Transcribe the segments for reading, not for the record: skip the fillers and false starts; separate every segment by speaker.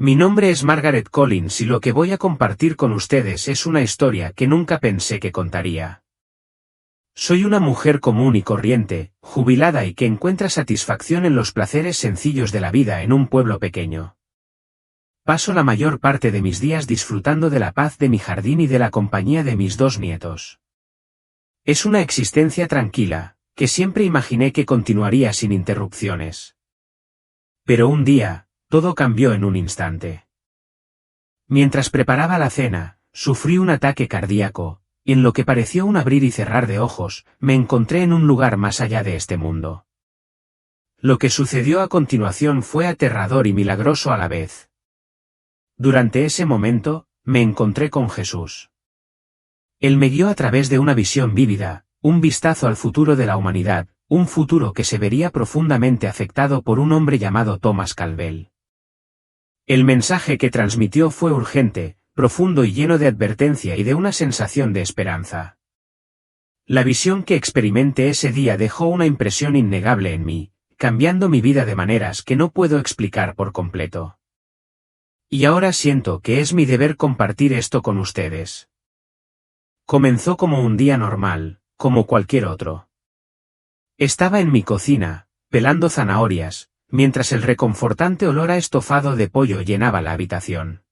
Speaker 1: Mi nombre es Margaret Collins y lo que voy a compartir con ustedes es una historia que nunca pensé que contaría. Soy una mujer común y corriente, jubilada y que encuentra satisfacción en los placeres sencillos de la vida en un pueblo pequeño. Paso la mayor parte de mis días disfrutando de la paz de mi jardín y de la compañía de mis 2 nietos. Es una existencia tranquila, que siempre imaginé que continuaría sin interrupciones. Pero un día, todo cambió en un instante. Mientras preparaba la cena, sufrí un ataque cardíaco, y en lo que pareció un abrir y cerrar de ojos, me encontré en un lugar más allá de este mundo. Lo que sucedió a continuación fue aterrador y milagroso a la vez. Durante ese momento, me encontré con Jesús. Él me guió a través de una visión vívida, un vistazo al futuro de la humanidad, un futuro que se vería profundamente afectado por un hombre llamado Thomas Calvel. El mensaje que transmitió fue urgente, profundo y lleno de advertencia y de una sensación de esperanza. La visión que experimenté ese día dejó una impresión innegable en mí, cambiando mi vida de maneras que no puedo explicar por completo. Y ahora siento que es mi deber compartir esto con ustedes. Comenzó como un día normal, como cualquier otro. Estaba en mi cocina, pelando zanahorias, mientras el reconfortante olor a estofado de pollo llenaba la habitación.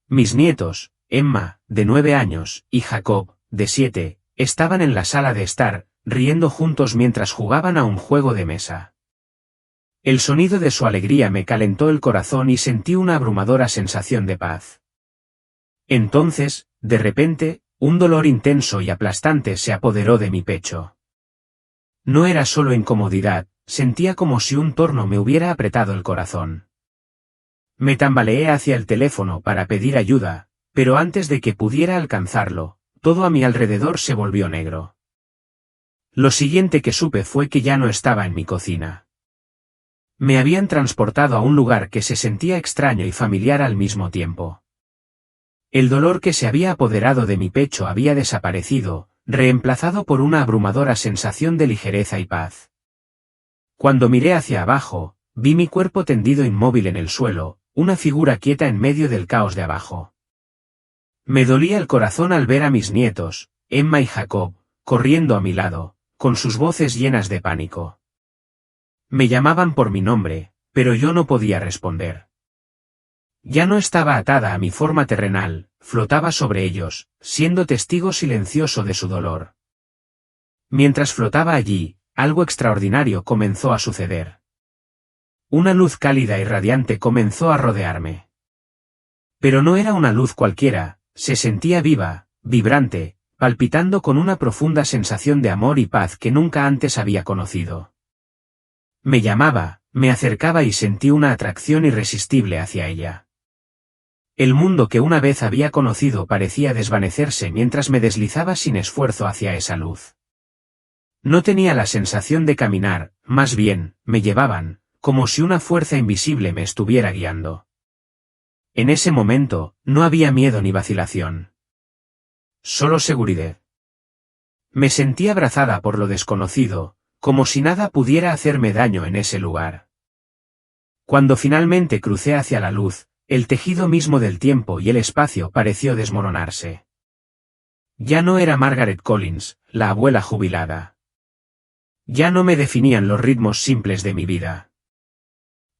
Speaker 1: Mis nietos, Emma, de 9 años, y Jacob, de 7, estaban en la sala de estar, riendo juntos mientras jugaban a un juego de mesa. El sonido de su alegría me calentó el corazón y sentí una abrumadora sensación de paz. Entonces, de repente, un dolor intenso y aplastante se apoderó de mi pecho. No era solo incomodidad, sentía como si un torno me hubiera apretado el corazón. Me tambaleé hacia el teléfono para pedir ayuda, pero antes de que pudiera alcanzarlo, todo a mi alrededor se volvió negro. Lo siguiente que supe fue que ya no estaba en mi cocina. Me habían transportado a un lugar que se sentía extraño y familiar al mismo tiempo. El dolor que se había apoderado de mi pecho había desaparecido, reemplazado por una abrumadora sensación de ligereza y paz. Cuando miré hacia abajo, vi mi cuerpo tendido inmóvil en el suelo, una figura quieta en medio del caos de abajo. Me dolía el corazón al ver a mis nietos, Emma y Jacob, corriendo a mi lado, con sus voces llenas de pánico. Me llamaban por mi nombre, pero yo no podía responder. Ya no estaba atada a mi forma terrenal, flotaba sobre ellos, siendo testigo silencioso de su dolor. Mientras flotaba allí, algo extraordinario comenzó a suceder. Una luz cálida y radiante comenzó a rodearme. Pero no era una luz cualquiera, se sentía viva, vibrante, palpitando con una profunda sensación de amor y paz que nunca antes había conocido. Me llamaba, me acercaba y sentí una atracción irresistible hacia ella. El mundo que una vez había conocido parecía desvanecerse mientras me deslizaba sin esfuerzo hacia esa luz. No tenía la sensación de caminar, más bien, me llevaban, como si una fuerza invisible me estuviera guiando. En ese momento, no había miedo ni vacilación. Solo seguridad. Me sentí abrazada por lo desconocido, como si nada pudiera hacerme daño en ese lugar. Cuando finalmente crucé hacia la luz, el tejido mismo del tiempo y el espacio pareció desmoronarse. Ya no era Margaret Collins, la abuela jubilada. Ya no me definían los ritmos simples de mi vida.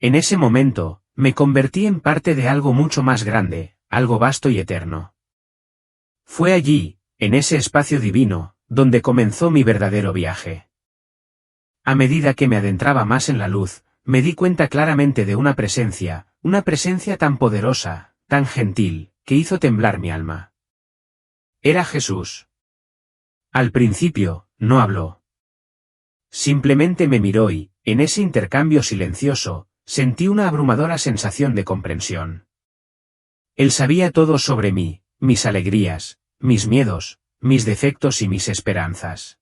Speaker 1: En ese momento, me convertí en parte de algo mucho más grande, algo vasto y eterno. Fue allí, en ese espacio divino, donde comenzó mi verdadero viaje. A medida que me adentraba más en la luz, me di cuenta claramente de una presencia tan poderosa, tan gentil, que hizo temblar mi alma. Era Jesús. Al principio, no habló. Simplemente me miró y, en ese intercambio silencioso, sentí una abrumadora sensación de comprensión. Él sabía todo sobre mí, mis alegrías, mis miedos, mis defectos y mis esperanzas.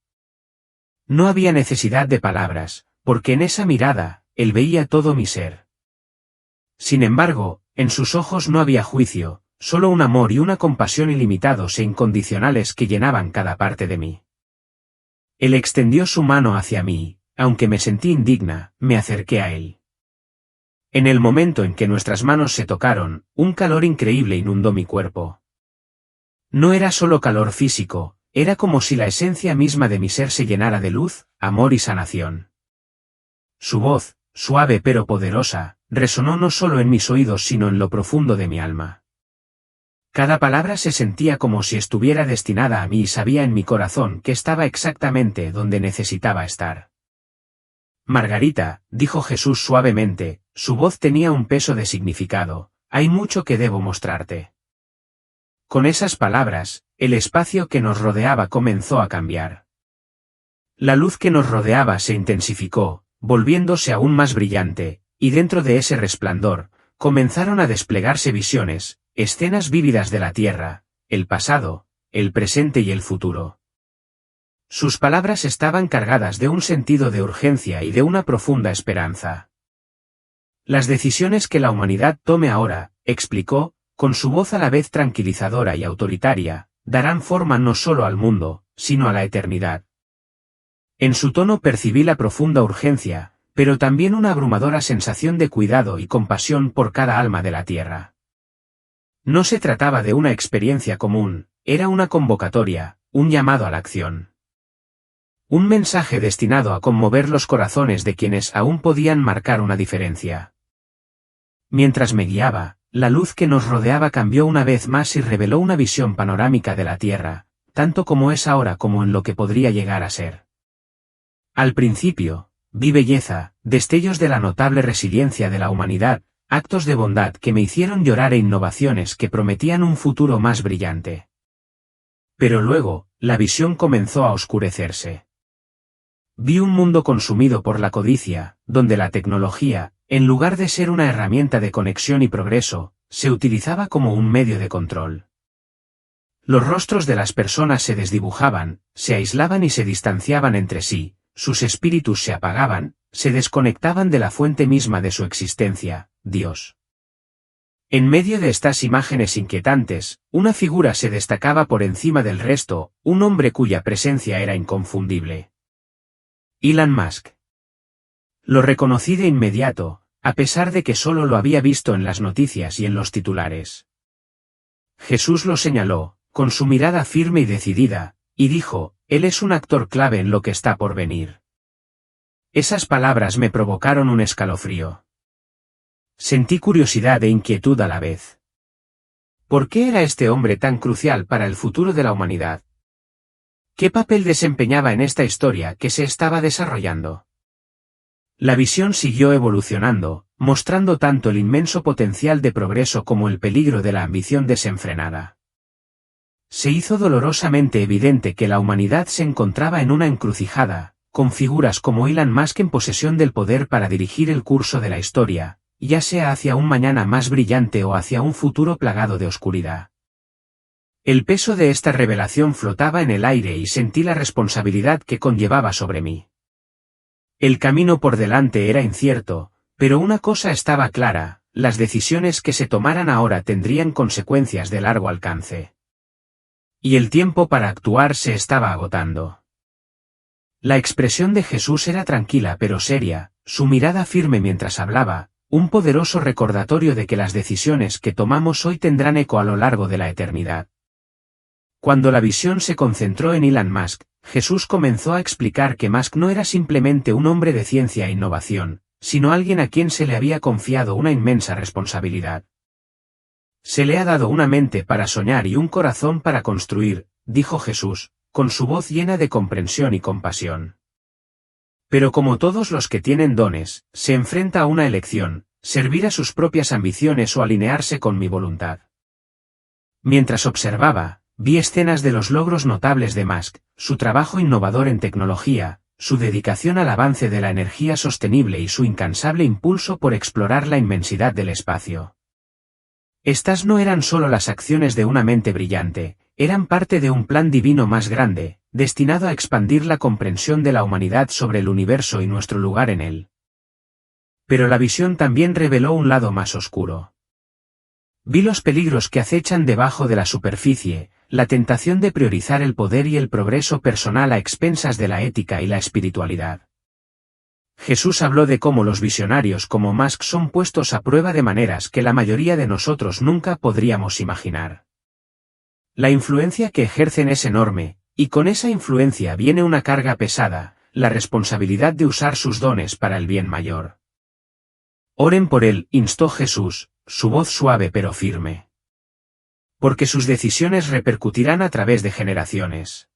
Speaker 1: No había necesidad de palabras, porque en esa mirada, él veía todo mi ser. Sin embargo, en sus ojos no había juicio, solo un amor y una compasión ilimitados e incondicionales que llenaban cada parte de mí. Él extendió su mano hacia mí, aunque me sentí indigna, me acerqué a él. En el momento en que nuestras manos se tocaron, un calor increíble inundó mi cuerpo. No era solo calor físico, era como si la esencia misma de mi ser se llenara de luz, amor y sanación. Su voz, suave pero poderosa, resonó no solo en mis oídos sino en lo profundo de mi alma. Cada palabra se sentía como si estuviera destinada a mí y sabía en mi corazón que estaba exactamente donde necesitaba estar. Margarita, dijo Jesús suavemente, su voz tenía un peso de significado, hay mucho que debo mostrarte. Con esas palabras, el espacio que nos rodeaba comenzó a cambiar. La luz que nos rodeaba se intensificó, volviéndose aún más brillante, y dentro de ese resplandor, comenzaron a desplegarse visiones, escenas vívidas de la tierra, el pasado, el presente y el futuro. Sus palabras estaban cargadas de un sentido de urgencia y de una profunda esperanza. Las decisiones que la humanidad tome ahora, explicó, con su voz a la vez tranquilizadora y autoritaria, darán forma no solo al mundo, sino a la eternidad. En su tono percibí la profunda urgencia, pero también una abrumadora sensación de cuidado y compasión por cada alma de la tierra. No se trataba de una experiencia común, era una convocatoria, un llamado a la acción. Un mensaje destinado a conmover los corazones de quienes aún podían marcar una diferencia. Mientras me guiaba, la luz que nos rodeaba cambió una vez más y reveló una visión panorámica de la Tierra, tanto como es ahora como en lo que podría llegar a ser. Al principio, vi belleza, destellos de la notable resiliencia de la humanidad, actos de bondad que me hicieron llorar e innovaciones que prometían un futuro más brillante. Pero luego, la visión comenzó a oscurecerse. Vi un mundo consumido por la codicia, donde la tecnología, en lugar de ser una herramienta de conexión y progreso, se utilizaba como un medio de control. Los rostros de las personas se desdibujaban, se aislaban y se distanciaban entre sí, sus espíritus se apagaban, se desconectaban de la fuente misma de su existencia, Dios. En medio de estas imágenes inquietantes, una figura se destacaba por encima del resto, un hombre cuya presencia era inconfundible. Elon Musk. Lo reconocí de inmediato, a pesar de que solo lo había visto en las noticias y en los titulares. Jesús lo señaló, con su mirada firme y decidida, y dijo, él es un actor clave en lo que está por venir. Esas palabras me provocaron un escalofrío. Sentí curiosidad e inquietud a la vez. ¿Por qué era este hombre tan crucial para el futuro de la humanidad? ¿Qué papel desempeñaba en esta historia que se estaba desarrollando? La visión siguió evolucionando, mostrando tanto el inmenso potencial de progreso como el peligro de la ambición desenfrenada. Se hizo dolorosamente evidente que la humanidad se encontraba en una encrucijada, con figuras como Elon Musk en posesión del poder para dirigir el curso de la historia, ya sea hacia un mañana más brillante o hacia un futuro plagado de oscuridad. El peso de esta revelación flotaba en el aire y sentí la responsabilidad que conllevaba sobre mí. El camino por delante era incierto, pero una cosa estaba clara, las decisiones que se tomaran ahora tendrían consecuencias de largo alcance. Y el tiempo para actuar se estaba agotando. La expresión de Jesús era tranquila pero seria, su mirada firme mientras hablaba, un poderoso recordatorio de que las decisiones que tomamos hoy tendrán eco a lo largo de la eternidad. Cuando la visión se concentró en Elon Musk, Jesús comenzó a explicar que Musk no era simplemente un hombre de ciencia e innovación, sino alguien a quien se le había confiado una inmensa responsabilidad. Se le ha dado una mente para soñar y un corazón para construir, dijo Jesús, con su voz llena de comprensión y compasión. Pero como todos los que tienen dones, se enfrenta a una elección, servir a sus propias ambiciones o alinearse con mi voluntad. Mientras observaba, vi escenas de los logros notables de Musk, su trabajo innovador en tecnología, su dedicación al avance de la energía sostenible y su incansable impulso por explorar la inmensidad del espacio. Estas no eran solo las acciones de una mente brillante, eran parte de un plan divino más grande, destinado a expandir la comprensión de la humanidad sobre el universo y nuestro lugar en él. Pero la visión también reveló un lado más oscuro. Vi los peligros que acechan debajo de la superficie, la tentación de priorizar el poder y el progreso personal a expensas de la ética y la espiritualidad. Jesús habló de cómo los visionarios como Musk son puestos a prueba de maneras que la mayoría de nosotros nunca podríamos imaginar. La influencia que ejercen es enorme, y con esa influencia viene una carga pesada, la responsabilidad de usar sus dones para el bien mayor. Oren por él, instó Jesús, su voz suave pero firme. Porque sus decisiones repercutirán a través de generaciones.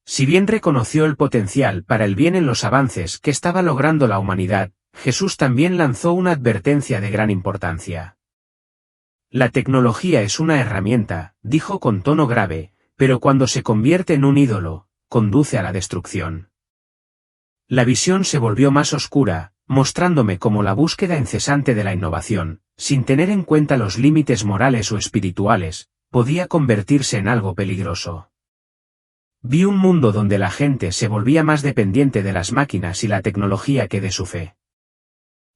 Speaker 1: Si bien reconoció el potencial para el bien en los avances que estaba logrando la humanidad, Jesús también lanzó una advertencia de gran importancia. La tecnología es una herramienta, dijo con tono grave, pero cuando se convierte en un ídolo, conduce a la destrucción. La visión se volvió más oscura, mostrándome como la búsqueda incesante de la innovación, sin tener en cuenta los límites morales o espirituales, podía convertirse en algo peligroso. Vi un mundo donde la gente se volvía más dependiente de las máquinas y la tecnología que de su fe.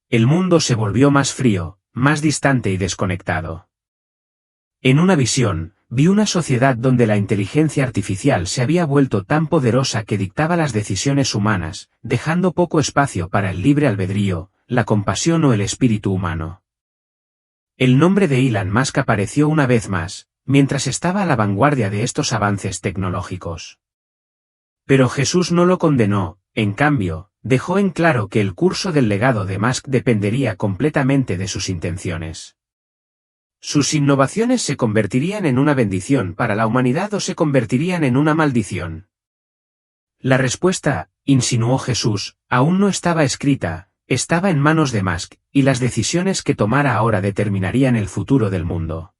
Speaker 1: El mundo se volvió más frío, más distante y desconectado. En una visión, vi una sociedad donde la inteligencia artificial se había vuelto tan poderosa que dictaba las decisiones humanas, dejando poco espacio para el libre albedrío, la compasión o el espíritu humano. El nombre de Elon Musk apareció una vez más, mientras estaba a la vanguardia de estos avances tecnológicos. Pero Jesús no lo condenó, en cambio, dejó en claro que el curso del legado de Musk dependería completamente de sus intenciones. ¿Sus innovaciones se convertirían en una bendición para la humanidad o se convertirían en una maldición? La respuesta, insinuó Jesús, aún no estaba escrita, estaba en manos de Musk, y las decisiones que tomara ahora determinarían el futuro del mundo.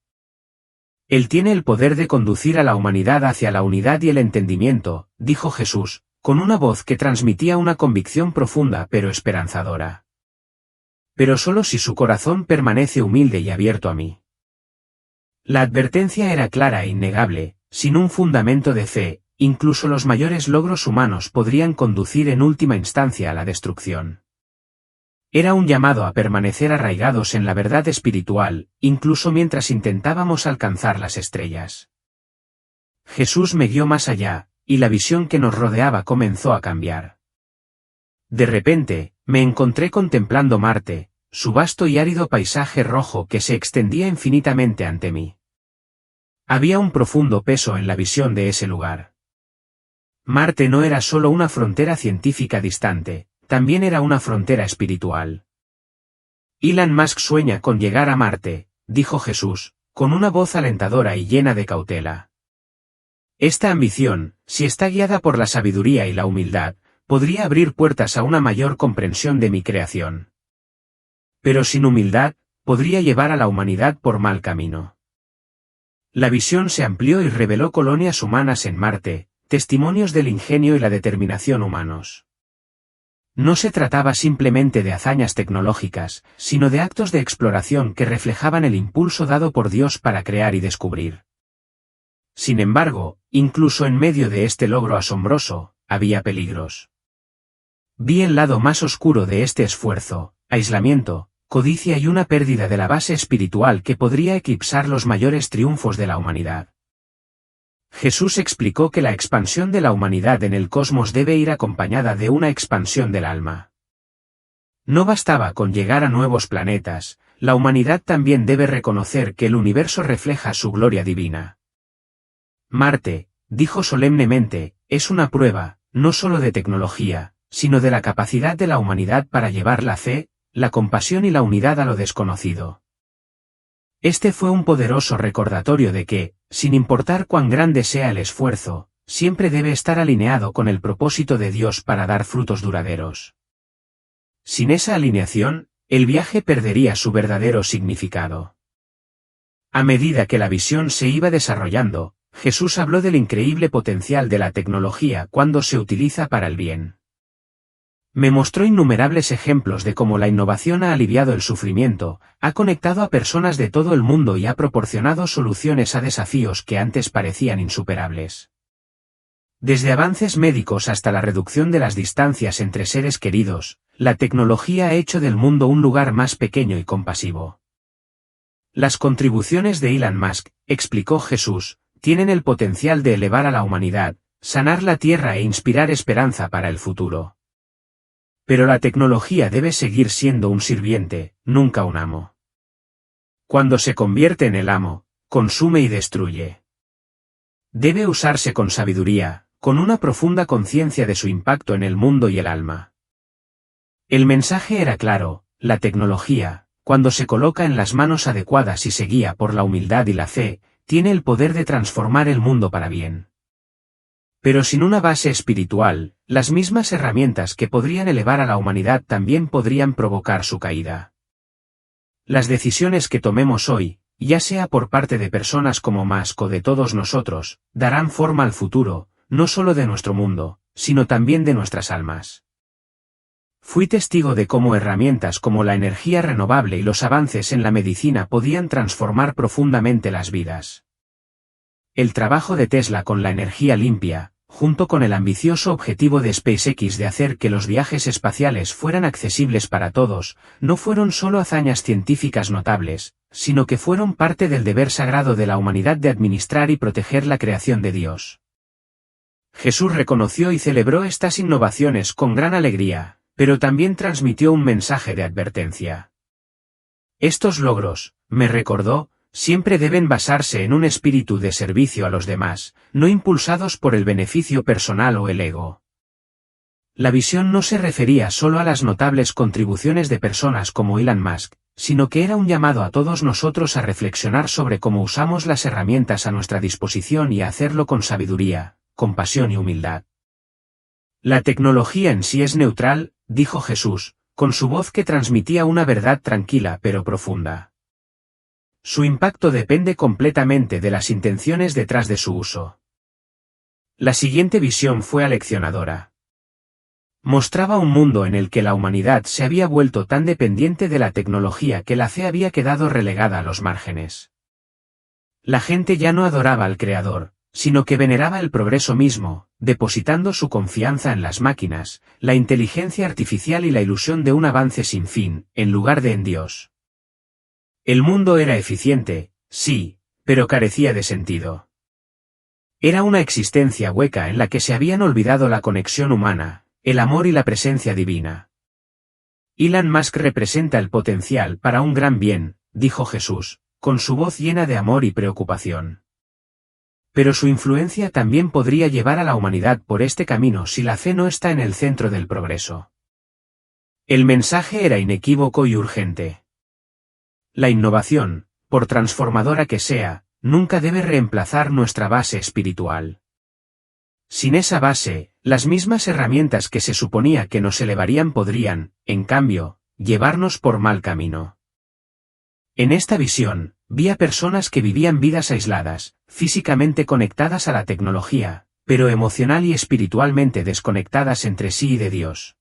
Speaker 1: Él tiene el poder de conducir a la humanidad hacia la unidad y el entendimiento, dijo Jesús, con una voz que transmitía una convicción profunda pero esperanzadora. Pero solo si su corazón permanece humilde y abierto a mí. La advertencia era clara e innegable, sin un fundamento de fe, incluso los mayores logros humanos podrían conducir en última instancia a la destrucción. Era un llamado a permanecer arraigados en la verdad espiritual, incluso mientras intentábamos alcanzar las estrellas. Jesús me guió más allá, y la visión que nos rodeaba comenzó a cambiar. De repente, me encontré contemplando Marte, su vasto y árido paisaje rojo que se extendía infinitamente ante mí. Había un profundo peso en la visión de ese lugar. Marte no era solo una frontera científica distante, también era una frontera espiritual. Elon Musk sueña con llegar a Marte, dijo Jesús, con una voz alentadora y llena de cautela. Esta ambición, si está guiada por la sabiduría y la humildad, podría abrir puertas a una mayor comprensión de mi creación. Pero sin humildad, podría llevar a la humanidad por mal camino. La visión se amplió y reveló colonias humanas en Marte, testimonios del ingenio y la determinación humanos. No se trataba simplemente de hazañas tecnológicas, sino de actos de exploración que reflejaban el impulso dado por Dios para crear y descubrir. Sin embargo, incluso en medio de este logro asombroso, había peligros. Vi el lado más oscuro de este esfuerzo, aislamiento, codicia y una pérdida de la base espiritual que podría eclipsar los mayores triunfos de la humanidad. Jesús explicó que la expansión de la humanidad en el cosmos debe ir acompañada de una expansión del alma. No bastaba con llegar a nuevos planetas, la humanidad también debe reconocer que el universo refleja su gloria divina. Marte, dijo solemnemente, es una prueba, no solo de tecnología, sino de la capacidad de la humanidad para llevar la fe, la compasión y la unidad a lo desconocido. Este fue un poderoso recordatorio de que, sin importar cuán grande sea el esfuerzo, siempre debe estar alineado con el propósito de Dios para dar frutos duraderos. Sin esa alineación, el viaje perdería su verdadero significado. A medida que la visión se iba desarrollando, Jesús habló del increíble potencial de la tecnología cuando se utiliza para el bien. Me mostró innumerables ejemplos de cómo la innovación ha aliviado el sufrimiento, ha conectado a personas de todo el mundo y ha proporcionado soluciones a desafíos que antes parecían insuperables. Desde avances médicos hasta la reducción de las distancias entre seres queridos, la tecnología ha hecho del mundo un lugar más pequeño y compasivo. Las contribuciones de Elon Musk, explicó Jesús, tienen el potencial de elevar a la humanidad, sanar la tierra e inspirar esperanza para el futuro. Pero la tecnología debe seguir siendo un sirviente, nunca un amo. Cuando se convierte en el amo, consume y destruye. Debe usarse con sabiduría, con una profunda conciencia de su impacto en el mundo y el alma. El mensaje era claro: la tecnología, cuando se coloca en las manos adecuadas y se guía por la humildad y la fe, tiene el poder de transformar el mundo para bien. Pero sin una base espiritual, las mismas herramientas que podrían elevar a la humanidad también podrían provocar su caída. Las decisiones que tomemos hoy, ya sea por parte de personas como Musk o de todos nosotros, darán forma al futuro, no solo de nuestro mundo, sino también de nuestras almas. Fui testigo de cómo herramientas como la energía renovable y los avances en la medicina podían transformar profundamente las vidas. El trabajo de Tesla con la energía limpia, junto con el ambicioso objetivo de SpaceX de hacer que los viajes espaciales fueran accesibles para todos, no fueron solo hazañas científicas notables, sino que fueron parte del deber sagrado de la humanidad de administrar y proteger la creación de Dios. Jesús reconoció y celebró estas innovaciones con gran alegría, pero también transmitió un mensaje de advertencia. Estos logros, me recordó, siempre deben basarse en un espíritu de servicio a los demás, no impulsados por el beneficio personal o el ego. La visión no se refería solo a las notables contribuciones de personas como Elon Musk, sino que era un llamado a todos nosotros a reflexionar sobre cómo usamos las herramientas a nuestra disposición y a hacerlo con sabiduría, compasión y humildad. La tecnología en sí es neutral, dijo Jesús, con su voz que transmitía una verdad tranquila pero profunda. Su impacto depende completamente de las intenciones detrás de su uso. La siguiente visión fue aleccionadora. Mostraba un mundo en el que la humanidad se había vuelto tan dependiente de la tecnología que la fe había quedado relegada a los márgenes. La gente ya no adoraba al Creador, sino que veneraba el progreso mismo, depositando su confianza en las máquinas, la inteligencia artificial y la ilusión de un avance sin fin, en lugar de en Dios. El mundo era eficiente, sí, pero carecía de sentido. Era una existencia hueca en la que se habían olvidado la conexión humana, el amor y la presencia divina. Elon Musk representa el potencial para un gran bien, dijo Jesús, con su voz llena de amor y preocupación. Pero su influencia también podría llevar a la humanidad por este camino si la fe no está en el centro del progreso. El mensaje era inequívoco y urgente. La innovación, por transformadora que sea, nunca debe reemplazar nuestra base espiritual. Sin esa base, las mismas herramientas que se suponía que nos elevarían podrían, en cambio, llevarnos por mal camino. En esta visión, vi a personas que vivían vidas aisladas, físicamente conectadas a la tecnología, pero emocional y espiritualmente desconectadas entre sí y de Dios.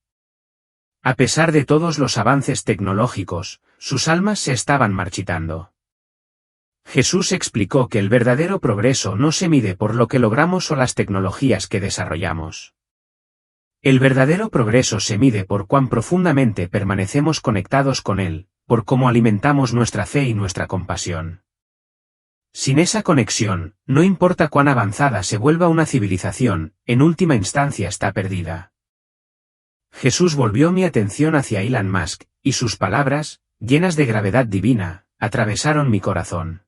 Speaker 1: A pesar de todos los avances tecnológicos, sus almas se estaban marchitando. Jesús explicó que el verdadero progreso no se mide por lo que logramos o las tecnologías que desarrollamos. El verdadero progreso se mide por cuán profundamente permanecemos conectados con Él, por cómo alimentamos nuestra fe y nuestra compasión. Sin esa conexión, no importa cuán avanzada se vuelva una civilización, en última instancia está perdida. Jesús volvió mi atención hacia Elon Musk, y sus palabras, llenas de gravedad divina, atravesaron mi corazón.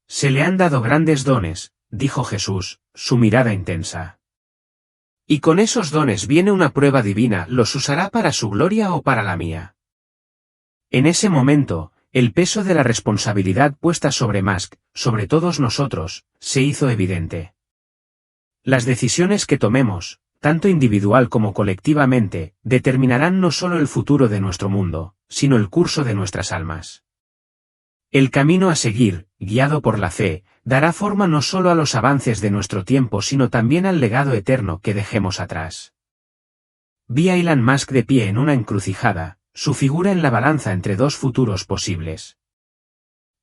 Speaker 1: Se le han dado grandes dones, dijo Jesús, su mirada intensa. Y con esos dones viene una prueba divina, ¿los usará para su gloria o para la mía? En ese momento, el peso de la responsabilidad puesta sobre Musk, sobre todos nosotros, se hizo evidente. Las decisiones que tomemos, tanto individual como colectivamente, determinarán no solo el futuro de nuestro mundo, sino el curso de nuestras almas. El camino a seguir, guiado por la fe, dará forma no solo a los avances de nuestro tiempo sino también al legado eterno que dejemos atrás. Vi a Elon Musk de pie en una encrucijada, su figura en la balanza entre dos futuros posibles.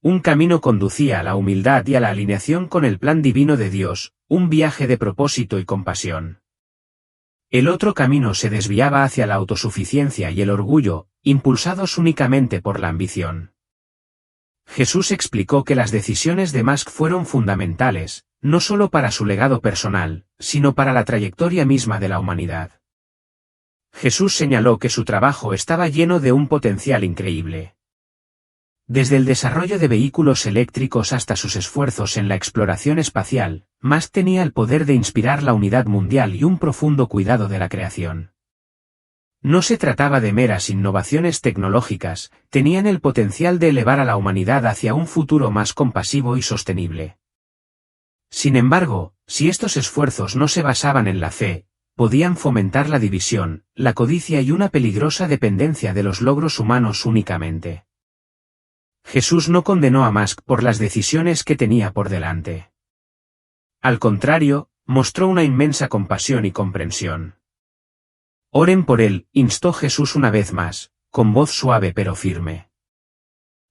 Speaker 1: Un camino conducía a la humildad y a la alineación con el plan divino de Dios, un viaje de propósito y compasión. El otro camino se desviaba hacia la autosuficiencia y el orgullo, impulsados únicamente por la ambición. Jesús explicó que las decisiones de Musk fueron fundamentales, no solo para su legado personal, sino para la trayectoria misma de la humanidad. Jesús señaló que su trabajo estaba lleno de un potencial increíble. Desde el desarrollo de vehículos eléctricos hasta sus esfuerzos en la exploración espacial, Musk tenía el poder de inspirar la unidad mundial y un profundo cuidado de la creación. No se trataba de meras innovaciones tecnológicas, tenían el potencial de elevar a la humanidad hacia un futuro más compasivo y sostenible. Sin embargo, si estos esfuerzos no se basaban en la fe, podían fomentar la división, la codicia y una peligrosa dependencia de los logros humanos únicamente. Jesús no condenó a Musk por las decisiones que tenía por delante. Al contrario, mostró una inmensa compasión y comprensión. Oren por él, instó Jesús una vez más, con voz suave pero firme.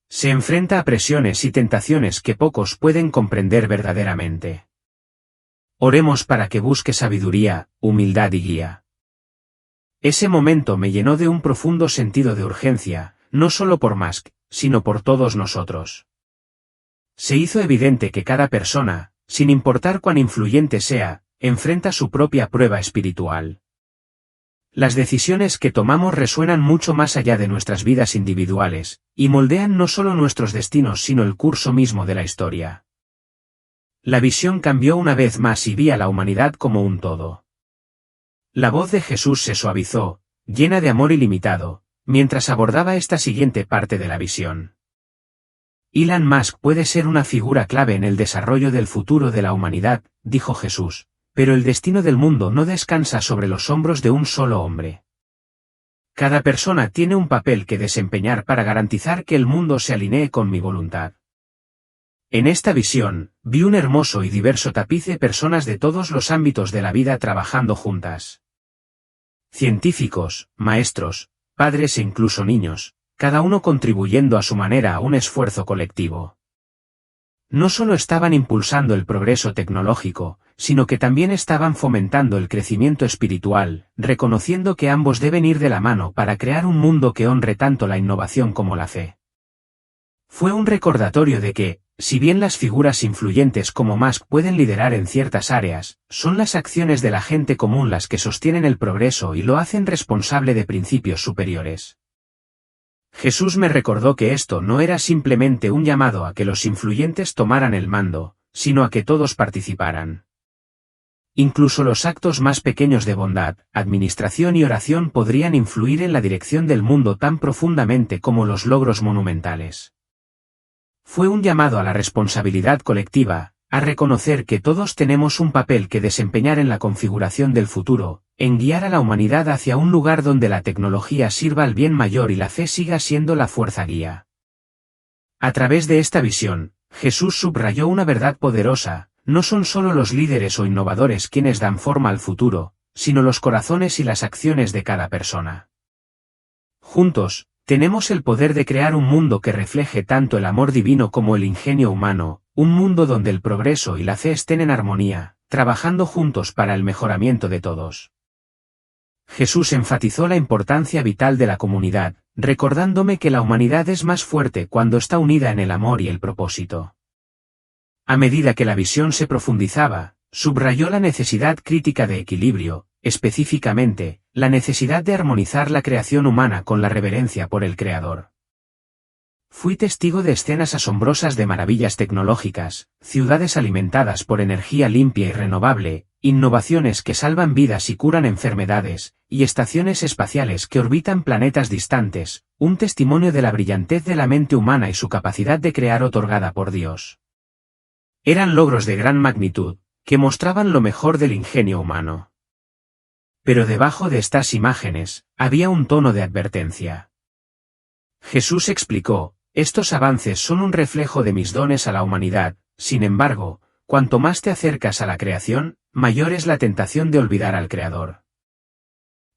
Speaker 1: Se enfrenta a presiones y tentaciones que pocos pueden comprender verdaderamente. Oremos para que busque sabiduría, humildad y guía. Ese momento me llenó de un profundo sentido de urgencia, no solo por Musk, sino por todos nosotros. Se hizo evidente que cada persona, sin importar cuán influyente sea, enfrenta su propia prueba espiritual. Las decisiones que tomamos resuenan mucho más allá de nuestras vidas individuales, y moldean no solo nuestros destinos sino el curso mismo de la historia. La visión cambió una vez más y vi a la humanidad como un todo. La voz de Jesús se suavizó, llena de amor ilimitado, mientras abordaba esta siguiente parte de la visión. Elon Musk puede ser una figura clave en el desarrollo del futuro de la humanidad, dijo Jesús, pero el destino del mundo no descansa sobre los hombros de un solo hombre. Cada persona tiene un papel que desempeñar para garantizar que el mundo se alinee con mi voluntad. En esta visión, vi un hermoso y diverso tapiz de personas de todos los ámbitos de la vida trabajando juntas. Científicos, maestros, padres e incluso niños, cada uno contribuyendo a su manera a un esfuerzo colectivo. No solo estaban impulsando el progreso tecnológico, sino que también estaban fomentando el crecimiento espiritual, reconociendo que ambos deben ir de la mano para crear un mundo que honre tanto la innovación como la fe. Fue un recordatorio de que, si bien las figuras influyentes como Musk pueden liderar en ciertas áreas, son las acciones de la gente común las que sostienen el progreso y lo hacen responsable de principios superiores. Jesús me recordó que esto no era simplemente un llamado a que los influyentes tomaran el mando, sino a que todos participaran. Incluso los actos más pequeños de bondad, administración y oración podrían influir en la dirección del mundo tan profundamente como los logros monumentales. Fue un llamado a la responsabilidad colectiva, a reconocer que todos tenemos un papel que desempeñar en la configuración del futuro, en guiar a la humanidad hacia un lugar donde la tecnología sirva al bien mayor y la fe siga siendo la fuerza guía. A través de esta visión, Jesús subrayó una verdad poderosa: no son solo los líderes o innovadores quienes dan forma al futuro, sino los corazones y las acciones de cada persona. Juntos, tenemos el poder de crear un mundo que refleje tanto el amor divino como el ingenio humano, un mundo donde el progreso y la fe estén en armonía, trabajando juntos para el mejoramiento de todos. Jesús enfatizó la importancia vital de la comunidad, recordándome que la humanidad es más fuerte cuando está unida en el amor y el propósito. A medida que la visión se profundizaba, subrayó la necesidad crítica de equilibrio, específicamente, la necesidad de armonizar la creación humana con la reverencia por el Creador. Fui testigo de escenas asombrosas de maravillas tecnológicas, ciudades alimentadas por energía limpia y renovable, innovaciones que salvan vidas y curan enfermedades, y estaciones espaciales que orbitan planetas distantes, un testimonio de la brillantez de la mente humana y su capacidad de crear otorgada por Dios. Eran logros de gran magnitud, que mostraban lo mejor del ingenio humano. Pero debajo de estas imágenes, había un tono de advertencia. Jesús explicó: estos avances son un reflejo de mis dones a la humanidad, sin embargo, cuanto más te acercas a la creación, mayor es la tentación de olvidar al Creador.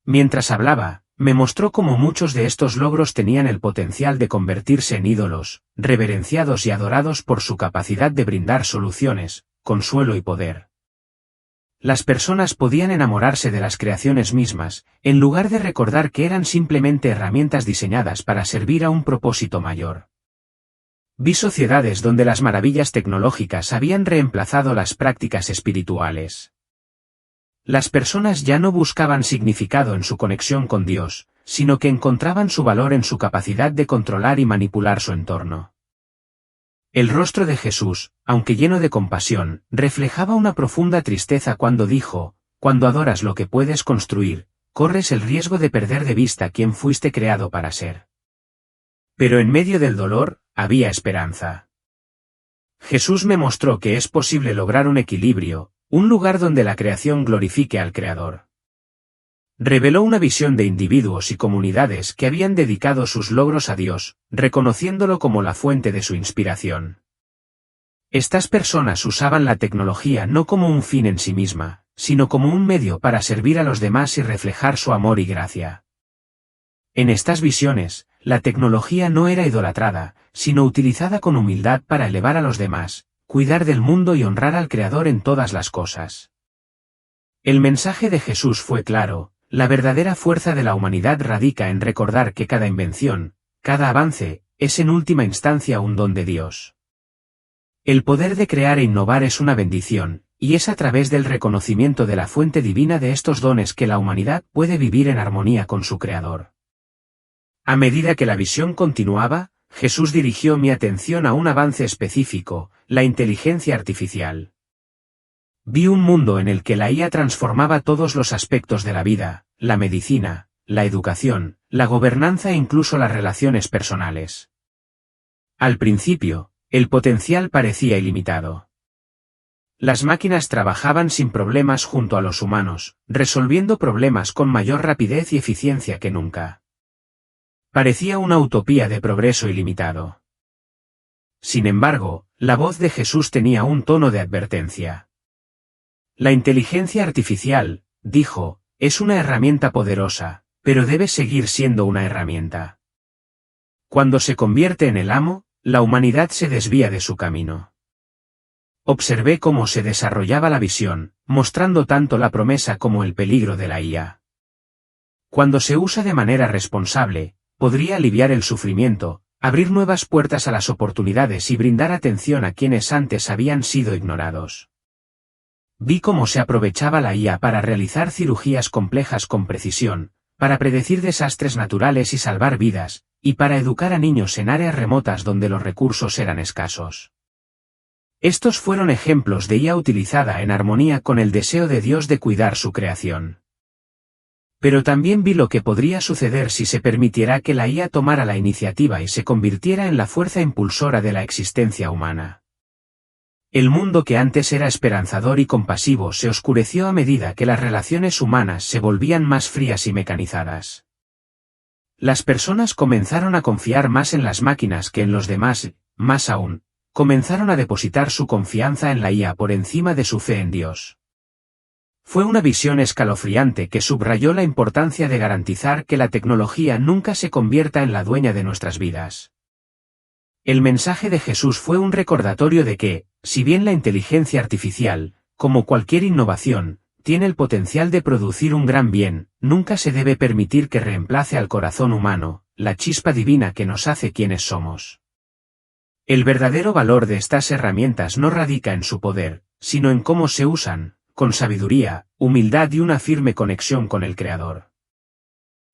Speaker 1: Mientras hablaba, me mostró cómo muchos de estos logros tenían el potencial de convertirse en ídolos, reverenciados y adorados por su capacidad de brindar soluciones, consuelo y poder. Las personas podían enamorarse de las creaciones mismas, en lugar de recordar que eran simplemente herramientas diseñadas para servir a un propósito mayor. Vi sociedades donde las maravillas tecnológicas habían reemplazado las prácticas espirituales. Las personas ya no buscaban significado en su conexión con Dios, sino que encontraban su valor en su capacidad de controlar y manipular su entorno. El rostro de Jesús, aunque lleno de compasión, reflejaba una profunda tristeza cuando dijo: cuando adoras lo que puedes construir, corres el riesgo de perder de vista quién fuiste creado para ser. Pero en medio del dolor, había esperanza. Jesús me mostró que es posible lograr un equilibrio, un lugar donde la creación glorifique al Creador. Reveló una visión de individuos y comunidades que habían dedicado sus logros a Dios, reconociéndolo como la fuente de su inspiración. Estas personas usaban la tecnología no como un fin en sí misma, sino como un medio para servir a los demás y reflejar su amor y gracia. En estas visiones, la tecnología no era idolatrada, sino utilizada con humildad para elevar a los demás, cuidar del mundo y honrar al Creador en todas las cosas. El mensaje de Jesús fue claro: la verdadera fuerza de la humanidad radica en recordar que cada invención, cada avance, es en última instancia un don de Dios. El poder de crear e innovar es una bendición, y es a través del reconocimiento de la fuente divina de estos dones que la humanidad puede vivir en armonía con su Creador. A medida que la visión continuaba, Jesús dirigió mi atención a un avance específico: la inteligencia artificial. Vi un mundo en el que la IA transformaba todos los aspectos de la vida: la medicina, la educación, la gobernanza e incluso las relaciones personales. Al principio, el potencial parecía ilimitado. Las máquinas trabajaban sin problemas junto a los humanos, resolviendo problemas con mayor rapidez y eficiencia que nunca. Parecía una utopía de progreso ilimitado. Sin embargo, la voz de Jesús tenía un tono de advertencia. La inteligencia artificial, dijo, es una herramienta poderosa, pero debe seguir siendo una herramienta. Cuando se convierte en el amo, la humanidad se desvía de su camino. Observé cómo se desarrollaba la visión, mostrando tanto la promesa como el peligro de la IA. Cuando se usa de manera responsable, podría aliviar el sufrimiento, abrir nuevas puertas a las oportunidades y brindar atención a quienes antes habían sido ignorados. Vi cómo se aprovechaba la IA para realizar cirugías complejas con precisión, para predecir desastres naturales y salvar vidas, y para educar a niños en áreas remotas donde los recursos eran escasos. Estos fueron ejemplos de IA utilizada en armonía con el deseo de Dios de cuidar su creación. Pero también vi lo que podría suceder si se permitiera que la IA tomara la iniciativa y se convirtiera en la fuerza impulsora de la existencia humana. El mundo que antes era esperanzador y compasivo se oscureció a medida que las relaciones humanas se volvían más frías y mecanizadas. Las personas comenzaron a confiar más en las máquinas que en los demás, más aún, comenzaron a depositar su confianza en la IA por encima de su fe en Dios. Fue una visión escalofriante que subrayó la importancia de garantizar que la tecnología nunca se convierta en la dueña de nuestras vidas. El mensaje de Jesús fue un recordatorio de que, si bien la inteligencia artificial, como cualquier innovación, tiene el potencial de producir un gran bien, nunca se debe permitir que reemplace al corazón humano, la chispa divina que nos hace quienes somos. El verdadero valor de estas herramientas no radica en su poder, sino en cómo se usan, con sabiduría, humildad y una firme conexión con el Creador.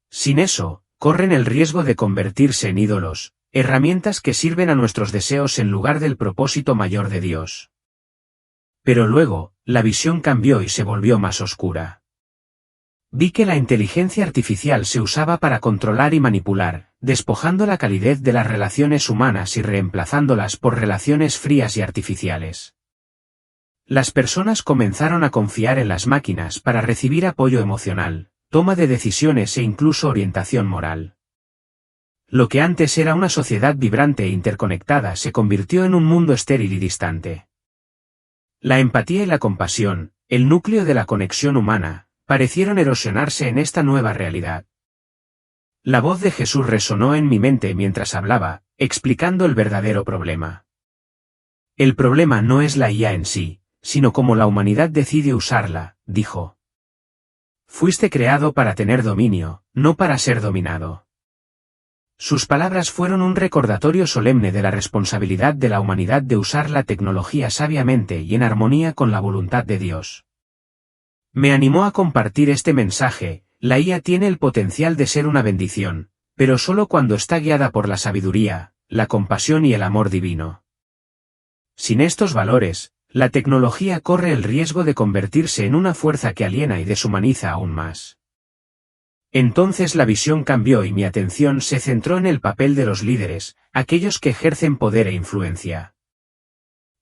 Speaker 1: Sin eso, corren el riesgo de convertirse en ídolos, herramientas que sirven a nuestros deseos en lugar del propósito mayor de Dios. Pero luego, la visión cambió y se volvió más oscura. Vi que la inteligencia artificial se usaba para controlar y manipular, despojando la calidez de las relaciones humanas y reemplazándolas por relaciones frías y artificiales. Las personas comenzaron a confiar en las máquinas para recibir apoyo emocional, toma de decisiones e incluso orientación moral. Lo que antes era una sociedad vibrante e interconectada se convirtió en un mundo estéril y distante. La empatía y la compasión, el núcleo de la conexión humana, parecieron erosionarse en esta nueva realidad. La voz de Jesús resonó en mi mente mientras hablaba, explicando el verdadero problema. El problema no es la IA en sí, sino cómo la humanidad decide usarla, dijo. Fuiste creado para tener dominio, no para ser dominado. Sus palabras fueron un recordatorio solemne de la responsabilidad de la humanidad de usar la tecnología sabiamente y en armonía con la voluntad de Dios. Me animó a compartir este mensaje. La IA tiene el potencial de ser una bendición, pero solo cuando está guiada por la sabiduría, la compasión y el amor divino. Sin estos valores, la tecnología corre el riesgo de convertirse en una fuerza que aliena y deshumaniza aún más. Entonces la visión cambió y mi atención se centró en el papel de los líderes, aquellos que ejercen poder e influencia.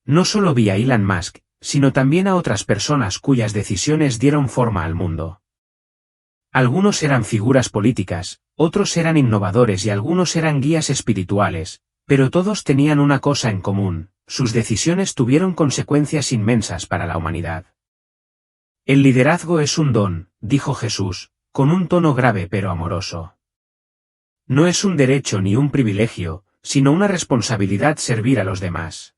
Speaker 1: No solo vi a Elon Musk, sino también a otras personas cuyas decisiones dieron forma al mundo. Algunos eran figuras políticas, otros eran innovadores y algunos eran guías espirituales, pero todos tenían una cosa en común: sus decisiones tuvieron consecuencias inmensas para la humanidad. El liderazgo es un don, dijo Jesús, con un tono grave pero amoroso. No es un derecho ni un privilegio, sino una responsabilidad servir a los demás.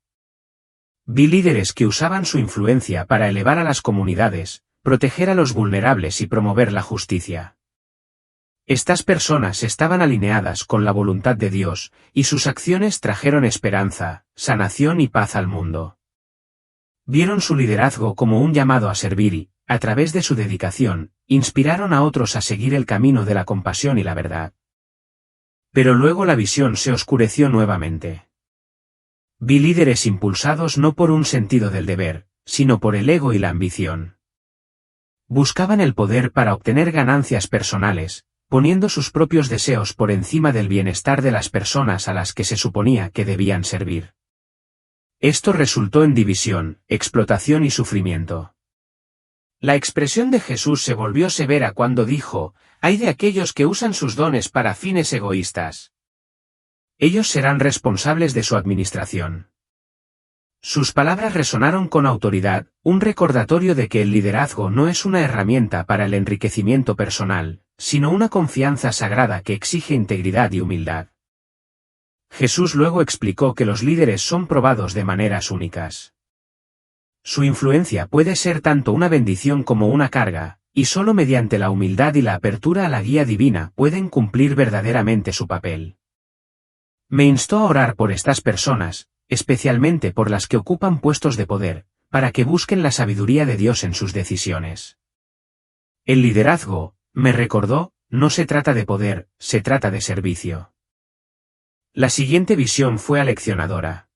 Speaker 1: Vi líderes que usaban su influencia para elevar a las comunidades, proteger a los vulnerables y promover la justicia. Estas personas estaban alineadas con la voluntad de Dios, y sus acciones trajeron esperanza, sanación y paz al mundo. Vieron su liderazgo como un llamado a servir y, a través de su dedicación, inspiraron a otros a seguir el camino de la compasión y la verdad. Pero luego la visión se oscureció nuevamente. Vi líderes impulsados no por un sentido del deber, sino por el ego y la ambición. Buscaban el poder para obtener ganancias personales, poniendo sus propios deseos por encima del bienestar de las personas a las que se suponía que debían servir. Esto resultó en división, explotación y sufrimiento. La expresión de Jesús se volvió severa cuando dijo: «Ay de aquellos que usan sus dones para fines egoístas. Ellos serán responsables de su administración». Sus palabras resonaron con autoridad, un recordatorio de que el liderazgo no es una herramienta para el enriquecimiento personal, sino una confianza sagrada que exige integridad y humildad. Jesús luego explicó que los líderes son probados de maneras únicas. Su influencia puede ser tanto una bendición como una carga, y solo mediante la humildad y la apertura a la guía divina pueden cumplir verdaderamente su papel. Me instó a orar por estas personas, especialmente por las que ocupan puestos de poder, para que busquen la sabiduría de Dios en sus decisiones. El liderazgo, me recordó, no se trata de poder, se trata de servicio. La siguiente visión fue aleccionadora.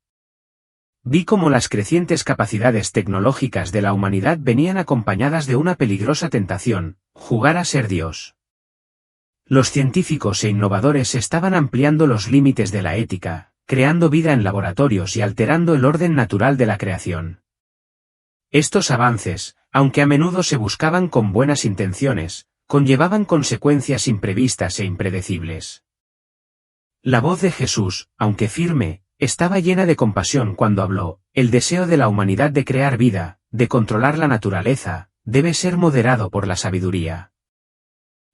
Speaker 1: Vi cómo las crecientes capacidades tecnológicas de la humanidad venían acompañadas de una peligrosa tentación: jugar a ser Dios. Los científicos e innovadores estaban ampliando los límites de la ética, creando vida en laboratorios y alterando el orden natural de la creación. Estos avances, aunque a menudo se buscaban con buenas intenciones, conllevaban consecuencias imprevistas e impredecibles. La voz de Jesús, aunque firme, estaba llena de compasión cuando habló: el deseo de la humanidad de crear vida, de controlar la naturaleza, debe ser moderado por la sabiduría.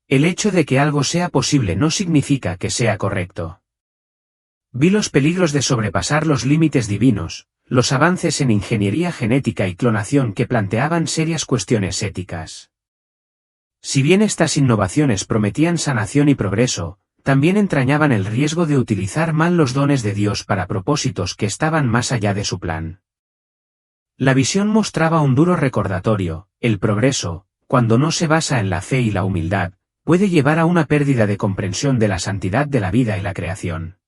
Speaker 1: El hecho de que algo sea posible no significa que sea correcto. Vi los peligros de sobrepasar los límites divinos, los avances en ingeniería genética y clonación que planteaban serias cuestiones éticas. Si bien estas innovaciones prometían sanación y progreso, también entrañaban el riesgo de utilizar mal los dones de Dios para propósitos que estaban más allá de su plan. La visión mostraba un duro recordatorio: el progreso, cuando no se basa en la fe y la humildad, puede llevar a una pérdida de comprensión de la santidad de la vida y la creación.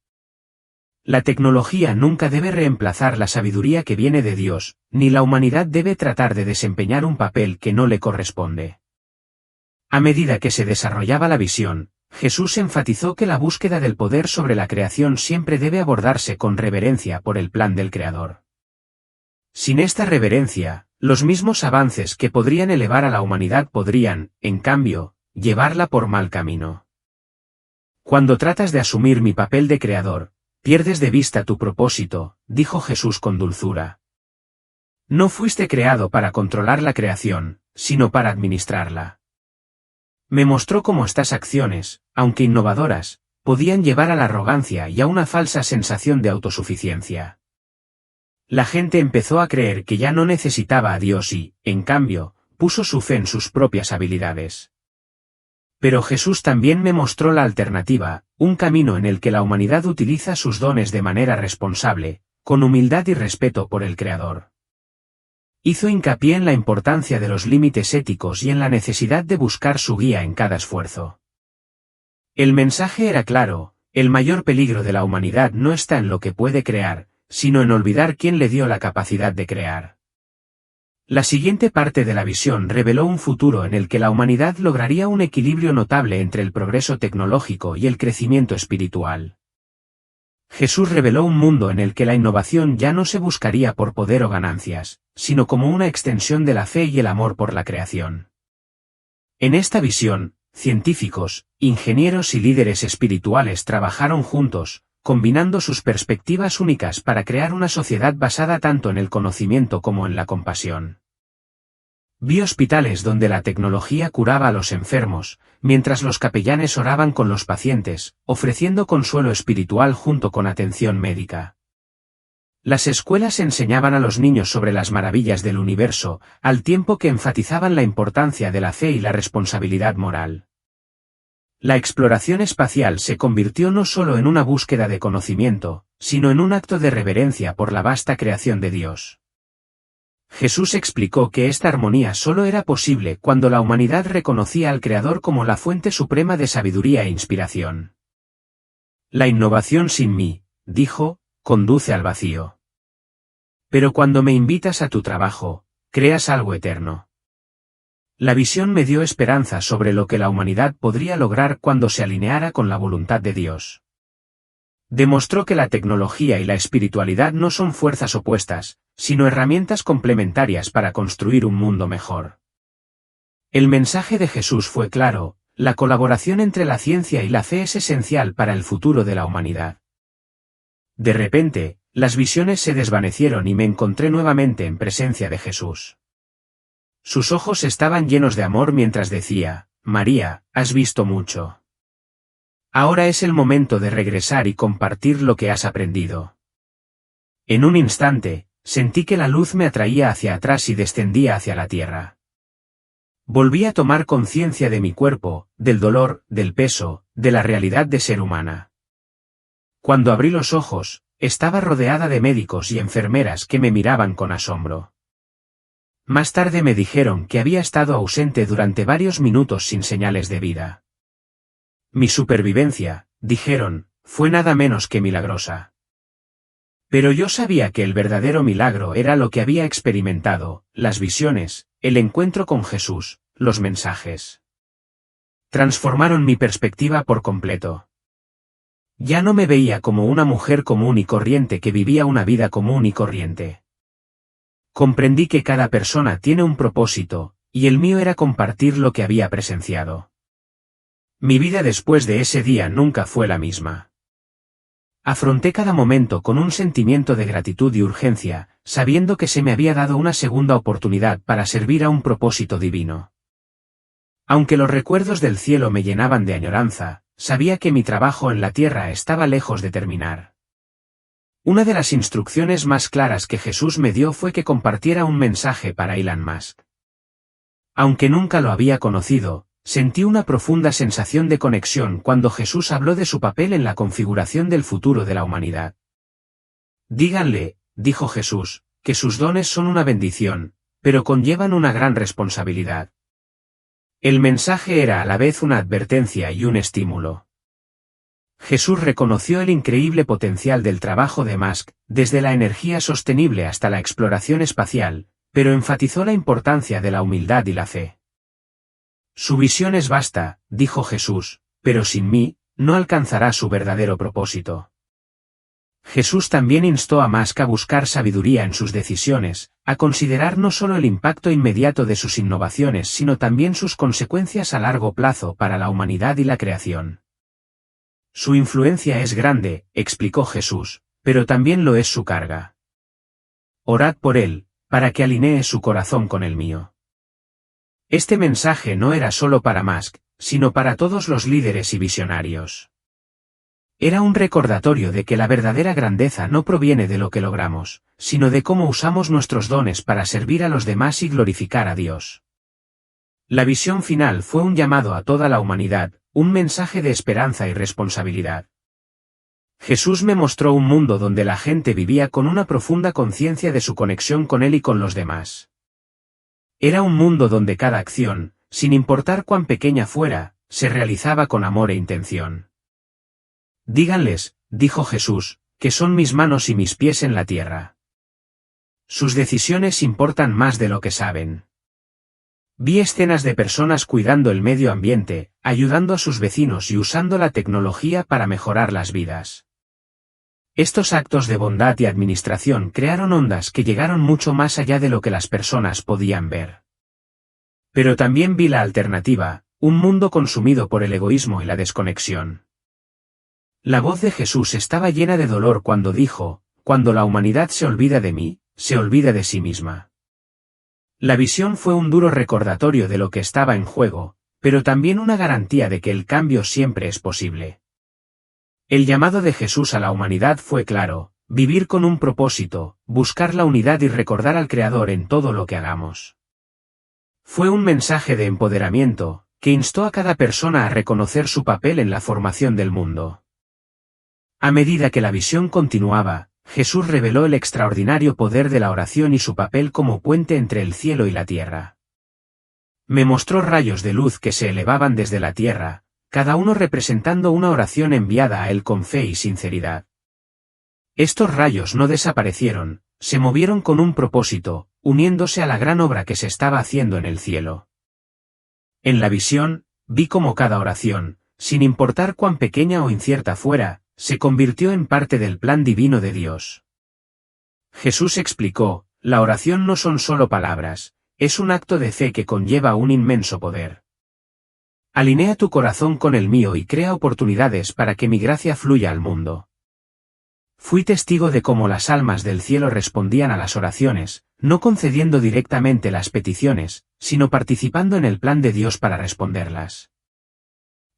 Speaker 1: La tecnología nunca debe reemplazar la sabiduría que viene de Dios, ni la humanidad debe tratar de desempeñar un papel que no le corresponde. A medida que se desarrollaba la visión, Jesús enfatizó que la búsqueda del poder sobre la creación siempre debe abordarse con reverencia por el plan del Creador. Sin esta reverencia, los mismos avances que podrían elevar a la humanidad podrían, en cambio, llevarla por mal camino. Cuando tratas de asumir mi papel de Creador, pierdes de vista tu propósito, dijo Jesús con dulzura. No fuiste creado para controlar la creación, sino para administrarla. Me mostró cómo estas acciones, aunque innovadoras, podían llevar a la arrogancia y a una falsa sensación de autosuficiencia. La gente empezó a creer que ya no necesitaba a Dios y, en cambio, puso su fe en sus propias habilidades. Pero Jesús también me mostró la alternativa, un camino en el que la humanidad utiliza sus dones de manera responsable, con humildad y respeto por el Creador. Hizo hincapié en la importancia de los límites éticos y en la necesidad de buscar su guía en cada esfuerzo. El mensaje era claro: el mayor peligro de la humanidad no está en lo que puede crear, sino en olvidar quién le dio la capacidad de crear. La siguiente parte de la visión reveló un futuro en el que la humanidad lograría un equilibrio notable entre el progreso tecnológico y el crecimiento espiritual. Jesús reveló un mundo en el que la innovación ya no se buscaría por poder o ganancias, sino como una extensión de la fe y el amor por la creación. En esta visión, científicos, ingenieros y líderes espirituales trabajaron juntos, combinando sus perspectivas únicas para crear una sociedad basada tanto en el conocimiento como en la compasión. Vi hospitales donde la tecnología curaba a los enfermos, mientras los capellanes oraban con los pacientes, ofreciendo consuelo espiritual junto con atención médica. Las escuelas enseñaban a los niños sobre las maravillas del universo, al tiempo que enfatizaban la importancia de la fe y la responsabilidad moral. La exploración espacial se convirtió no solo en una búsqueda de conocimiento, sino en un acto de reverencia por la vasta creación de Dios. Jesús explicó que esta armonía solo era posible cuando la humanidad reconocía al Creador como la fuente suprema de sabiduría e inspiración. La innovación sin mí, dijo, conduce al vacío. Pero cuando me invitas a tu trabajo, creas algo eterno. La visión me dio esperanza sobre lo que la humanidad podría lograr cuando se alineara con la voluntad de Dios. Demostró que la tecnología y la espiritualidad no son fuerzas opuestas, sino herramientas complementarias para construir un mundo mejor. El mensaje de Jesús fue claro: la colaboración entre la ciencia y la fe es esencial para el futuro de la humanidad. De repente, las visiones se desvanecieron y me encontré nuevamente en presencia de Jesús. Sus ojos estaban llenos de amor mientras decía: María, has visto mucho. Ahora es el momento de regresar y compartir lo que has aprendido. En un instante, sentí que la luz me atraía hacia atrás y descendía hacia la tierra. Volví a tomar conciencia de mi cuerpo, del dolor, del peso, de la realidad de ser humana. Cuando abrí los ojos, estaba rodeada de médicos y enfermeras que me miraban con asombro. Más tarde me dijeron que había estado ausente durante varios minutos sin señales de vida. Mi supervivencia, dijeron, fue nada menos que milagrosa. Pero yo sabía que el verdadero milagro era lo que había experimentado: las visiones, el encuentro con Jesús, los mensajes. Transformaron mi perspectiva por completo. Ya no me veía como una mujer común y corriente que vivía una vida común y corriente. Comprendí que cada persona tiene un propósito, y el mío era compartir lo que había presenciado. Mi vida después de ese día nunca fue la misma. Afronté cada momento con un sentimiento de gratitud y urgencia, sabiendo que se me había dado una segunda oportunidad para servir a un propósito divino. Aunque los recuerdos del cielo me llenaban de añoranza, sabía que mi trabajo en la tierra estaba lejos de terminar. Una de las instrucciones más claras que Jesús me dio fue que compartiera un mensaje para Elon Musk. Aunque nunca lo había conocido, sentí una profunda sensación de conexión cuando Jesús habló de su papel en la configuración del futuro de la humanidad. Díganle, dijo Jesús, que sus dones son una bendición, pero conllevan una gran responsabilidad. El mensaje era a la vez una advertencia y un estímulo. Jesús reconoció el increíble potencial del trabajo de Musk, desde la energía sostenible hasta la exploración espacial, pero enfatizó la importancia de la humildad y la fe. Su visión es vasta, dijo Jesús, pero sin mí, no alcanzará su verdadero propósito. Jesús también instó a Musk a buscar sabiduría en sus decisiones, a considerar no solo el impacto inmediato de sus innovaciones sino también sus consecuencias a largo plazo para la humanidad y la creación. Su influencia es grande, explicó Jesús, pero también lo es su carga. Orad por él, para que alinee su corazón con el mío. Este mensaje no era solo para Musk, sino para todos los líderes y visionarios. Era un recordatorio de que la verdadera grandeza no proviene de lo que logramos, sino de cómo usamos nuestros dones para servir a los demás y glorificar a Dios. La visión final fue un llamado a toda la humanidad, un mensaje de esperanza y responsabilidad. Jesús me mostró un mundo donde la gente vivía con una profunda conciencia de su conexión con Él y con los demás. Era un mundo donde cada acción, sin importar cuán pequeña fuera, se realizaba con amor e intención. Díganles, dijo Jesús, que son mis manos y mis pies en la tierra. Sus decisiones importan más de lo que saben. Vi escenas de personas cuidando el medio ambiente, ayudando a sus vecinos y usando la tecnología para mejorar las vidas. Estos actos de bondad y administración crearon ondas que llegaron mucho más allá de lo que las personas podían ver. Pero también vi la alternativa, un mundo consumido por el egoísmo y la desconexión. La voz de Jesús estaba llena de dolor cuando dijo, cuando la humanidad se olvida de mí, se olvida de sí misma. La visión fue un duro recordatorio de lo que estaba en juego, pero también una garantía de que el cambio siempre es posible. El llamado de Jesús a la humanidad fue claro, vivir con un propósito, buscar la unidad y recordar al Creador en todo lo que hagamos. Fue un mensaje de empoderamiento, que instó a cada persona a reconocer su papel en la formación del mundo. A medida que la visión continuaba, Jesús reveló el extraordinario poder de la oración y su papel como puente entre el cielo y la tierra. Me mostró rayos de luz que se elevaban desde la tierra, cada uno representando una oración enviada a él con fe y sinceridad. Estos rayos no desaparecieron, se movieron con un propósito, uniéndose a la gran obra que se estaba haciendo en el cielo. En la visión, vi cómo cada oración, sin importar cuán pequeña o incierta fuera, se convirtió en parte del plan divino de Dios. Jesús explicó, la oración no son solo palabras, es un acto de fe que conlleva un inmenso poder. Alinea tu corazón con el mío y crea oportunidades para que mi gracia fluya al mundo. Fui testigo de cómo las almas del cielo respondían a las oraciones, no concediendo directamente las peticiones, sino participando en el plan de Dios para responderlas.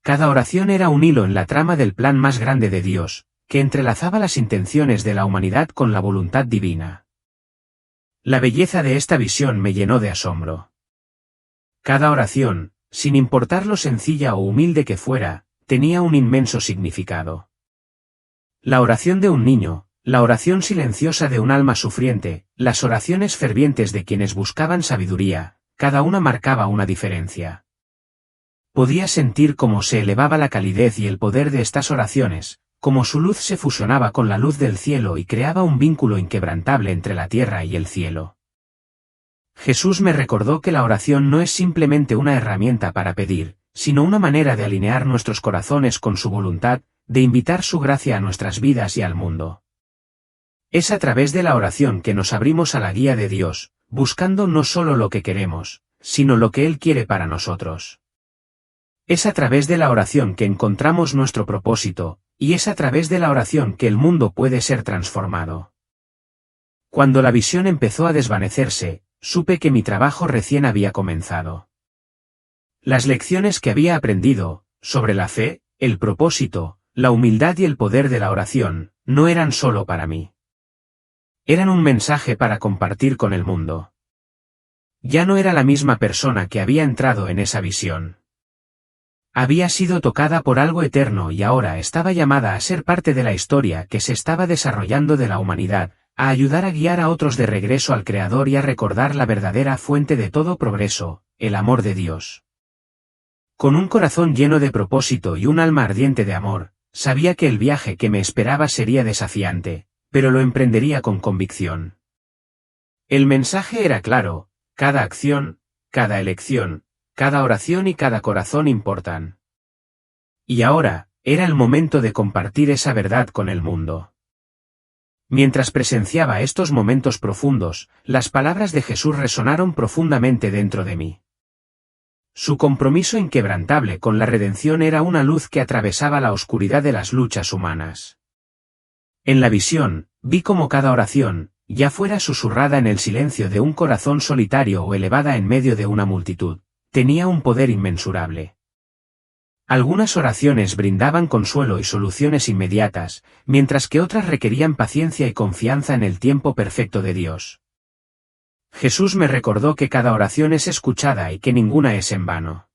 Speaker 1: Cada oración era un hilo en la trama del plan más grande de Dios, que entrelazaba las intenciones de la humanidad con la voluntad divina. La belleza de esta visión me llenó de asombro. Cada oración, sin importar lo sencilla o humilde que fuera, tenía un inmenso significado. La oración de un niño, la oración silenciosa de un alma sufriente, las oraciones fervientes de quienes buscaban sabiduría, cada una marcaba una diferencia. Podía sentir cómo se elevaba la calidez y el poder de estas oraciones, cómo su luz se fusionaba con la luz del cielo y creaba un vínculo inquebrantable entre la tierra y el cielo. Jesús me recordó que la oración no es simplemente una herramienta para pedir, sino una manera de alinear nuestros corazones con su voluntad, de invitar su gracia a nuestras vidas y al mundo. Es a través de la oración que nos abrimos a la guía de Dios, buscando no solo lo que queremos, sino lo que Él quiere para nosotros. Es a través de la oración que encontramos nuestro propósito, y es a través de la oración que el mundo puede ser transformado. Cuando la visión empezó a desvanecerse, supe que mi trabajo recién había comenzado. Las lecciones que había aprendido, sobre la fe, el propósito, la humildad y el poder de la oración, no eran solo para mí. Eran un mensaje para compartir con el mundo. Ya no era la misma persona que había entrado en esa visión. Había sido tocada por algo eterno y ahora estaba llamada a ser parte de la historia que se estaba desarrollando de la humanidad, a ayudar a guiar a otros de regreso al Creador y a recordar la verdadera fuente de todo progreso, el amor de Dios. Con un corazón lleno de propósito y un alma ardiente de amor, sabía que el viaje que me esperaba sería desafiante, pero lo emprendería con convicción. El mensaje era claro, cada acción, cada elección, cada oración y cada corazón importan. Y ahora, era el momento de compartir esa verdad con el mundo. Mientras presenciaba estos momentos profundos, las palabras de Jesús resonaron profundamente dentro de mí. Su compromiso inquebrantable con la redención era una luz que atravesaba la oscuridad de las luchas humanas. En la visión, vi cómo cada oración, ya fuera susurrada en el silencio de un corazón solitario o elevada en medio de una multitud, tenía un poder inmensurable. Algunas oraciones brindaban consuelo y soluciones inmediatas, mientras que otras requerían paciencia y confianza en el tiempo perfecto de Dios. Jesús me recordó que cada oración es escuchada y que ninguna es en vano.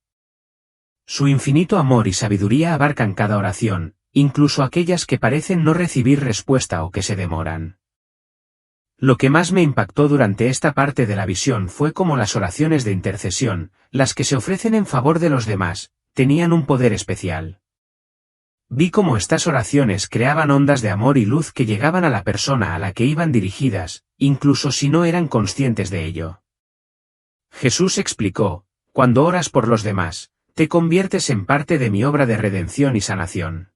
Speaker 1: Su infinito amor y sabiduría abarcan cada oración, incluso aquellas que parecen no recibir respuesta o que se demoran. Lo que más me impactó durante esta parte de la visión fue cómo las oraciones de intercesión, las que se ofrecen en favor de los demás, tenían un poder especial. Vi cómo estas oraciones creaban ondas de amor y luz que llegaban a la persona a la que iban dirigidas, incluso si no eran conscientes de ello. Jesús explicó: cuando oras por los demás, te conviertes en parte de mi obra de redención y sanación.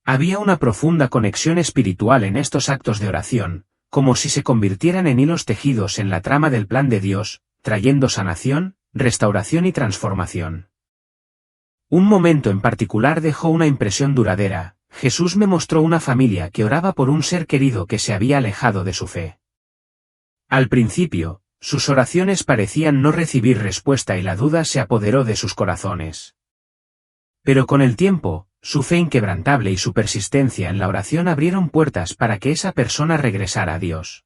Speaker 1: Había una profunda conexión espiritual en estos actos de oración, como si se convirtieran en hilos tejidos en la trama del plan de Dios, trayendo sanación, restauración y transformación. Un momento en particular dejó una impresión duradera. Jesús me mostró una familia que oraba por un ser querido que se había alejado de su fe. Al principio, sus oraciones parecían no recibir respuesta y la duda se apoderó de sus corazones. Pero con el tiempo, su fe inquebrantable y su persistencia en la oración abrieron puertas para que esa persona regresara a Dios.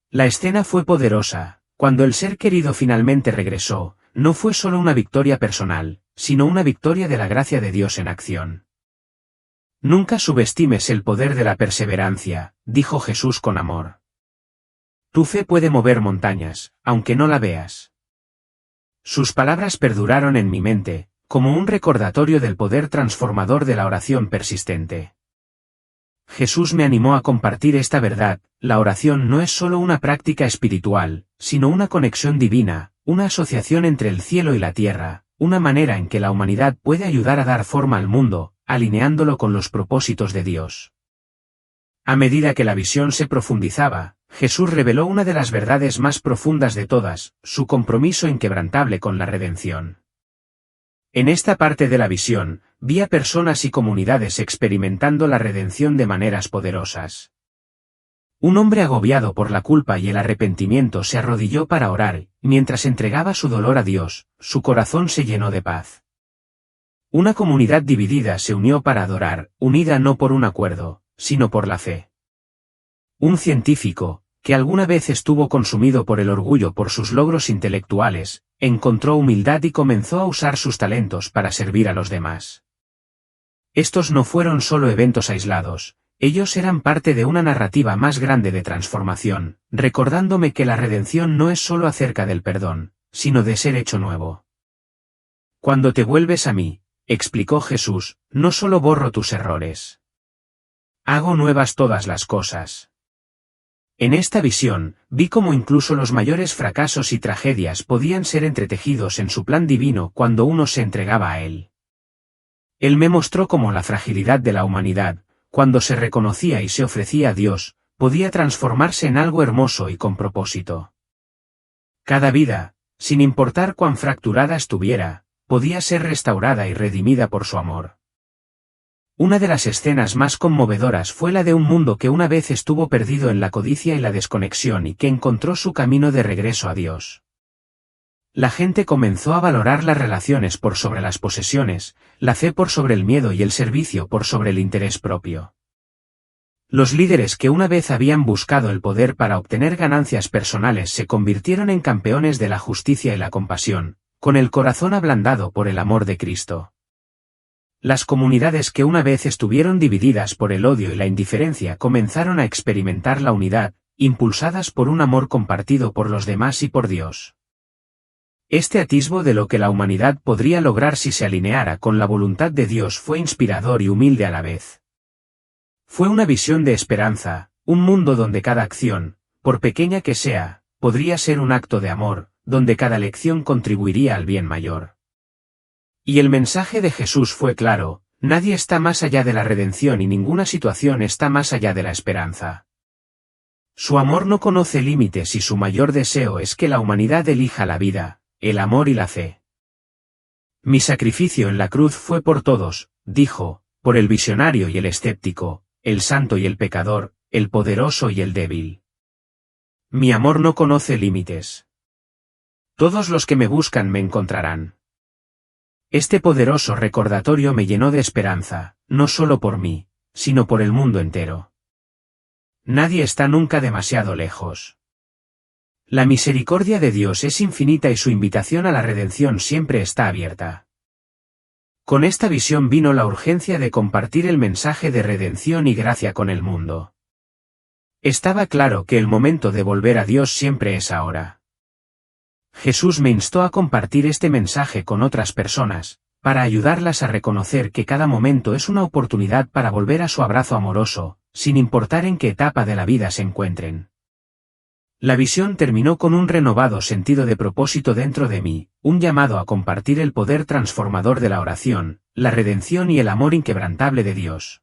Speaker 1: La escena fue poderosa. Cuando el ser querido finalmente regresó, no fue solo una victoria personal, sino una victoria de la gracia de Dios en acción. Nunca subestimes el poder de la perseverancia, dijo Jesús con amor. Tu fe puede mover montañas, aunque no la veas. Sus palabras perduraron en mi mente, como un recordatorio del poder transformador de la oración persistente. Jesús me animó a compartir esta verdad: la oración no es solo una práctica espiritual, sino una conexión divina, una asociación entre el cielo y la tierra, una manera en que la humanidad puede ayudar a dar forma al mundo, alineándolo con los propósitos de Dios. A medida que la visión se profundizaba, Jesús reveló una de las verdades más profundas de todas: su compromiso inquebrantable con la redención. En esta parte de la visión, vi a personas y comunidades experimentando la redención de maneras poderosas. Un hombre agobiado por la culpa y el arrepentimiento se arrodilló para orar, mientras entregaba su dolor a Dios, su corazón se llenó de paz. Una comunidad dividida se unió para adorar, unida no por un acuerdo, sino por la fe. Un científico, que alguna vez estuvo consumido por el orgullo por sus logros intelectuales, encontró humildad y comenzó a usar sus talentos para servir a los demás. Estos no fueron solo eventos aislados, ellos eran parte de una narrativa más grande de transformación, recordándome que la redención no es solo acerca del perdón, sino de ser hecho nuevo. Cuando te vuelves a mí, explicó Jesús, no solo borro tus errores. Hago nuevas todas las cosas. En esta visión, vi cómo incluso los mayores fracasos y tragedias podían ser entretejidos en su plan divino cuando uno se entregaba a él. Él me mostró cómo la fragilidad de la humanidad, cuando se reconocía y se ofrecía a Dios, podía transformarse en algo hermoso y con propósito. Cada vida, sin importar cuán fracturada estuviera, podía ser restaurada y redimida por su amor. Una de las escenas más conmovedoras fue la de un mundo que una vez estuvo perdido en la codicia y la desconexión y que encontró su camino de regreso a Dios. La gente comenzó a valorar las relaciones por sobre las posesiones, la fe por sobre el miedo y el servicio por sobre el interés propio. Los líderes que una vez habían buscado el poder para obtener ganancias personales se convirtieron en campeones de la justicia y la compasión, con el corazón ablandado por el amor de Cristo. Las comunidades que una vez estuvieron divididas por el odio y la indiferencia comenzaron a experimentar la unidad, impulsadas por un amor compartido por los demás y por Dios. Este atisbo de lo que la humanidad podría lograr si se alineara con la voluntad de Dios fue inspirador y humilde a la vez. Fue una visión de esperanza, un mundo donde cada acción, por pequeña que sea, podría ser un acto de amor, donde cada lección contribuiría al bien mayor. Y el mensaje de Jesús fue claro: nadie está más allá de la redención y ninguna situación está más allá de la esperanza. Su amor no conoce límites y su mayor deseo es que la humanidad elija la vida, el amor y la fe. Mi sacrificio en la cruz fue por todos, dijo, por el visionario y el escéptico, el santo y el pecador, el poderoso y el débil. Mi amor no conoce límites. Todos los que me buscan me encontrarán. Este poderoso recordatorio me llenó de esperanza, no solo por mí, sino por el mundo entero. Nadie está nunca demasiado lejos. La misericordia de Dios es infinita y su invitación a la redención siempre está abierta. Con esta visión vino la urgencia de compartir el mensaje de redención y gracia con el mundo. Estaba claro que el momento de volver a Dios siempre es ahora. Jesús me instó a compartir este mensaje con otras personas, para ayudarlas a reconocer que cada momento es una oportunidad para volver a su abrazo amoroso, sin importar en qué etapa de la vida se encuentren. La visión terminó con un renovado sentido de propósito dentro de mí, un llamado a compartir el poder transformador de la oración, la redención y el amor inquebrantable de Dios.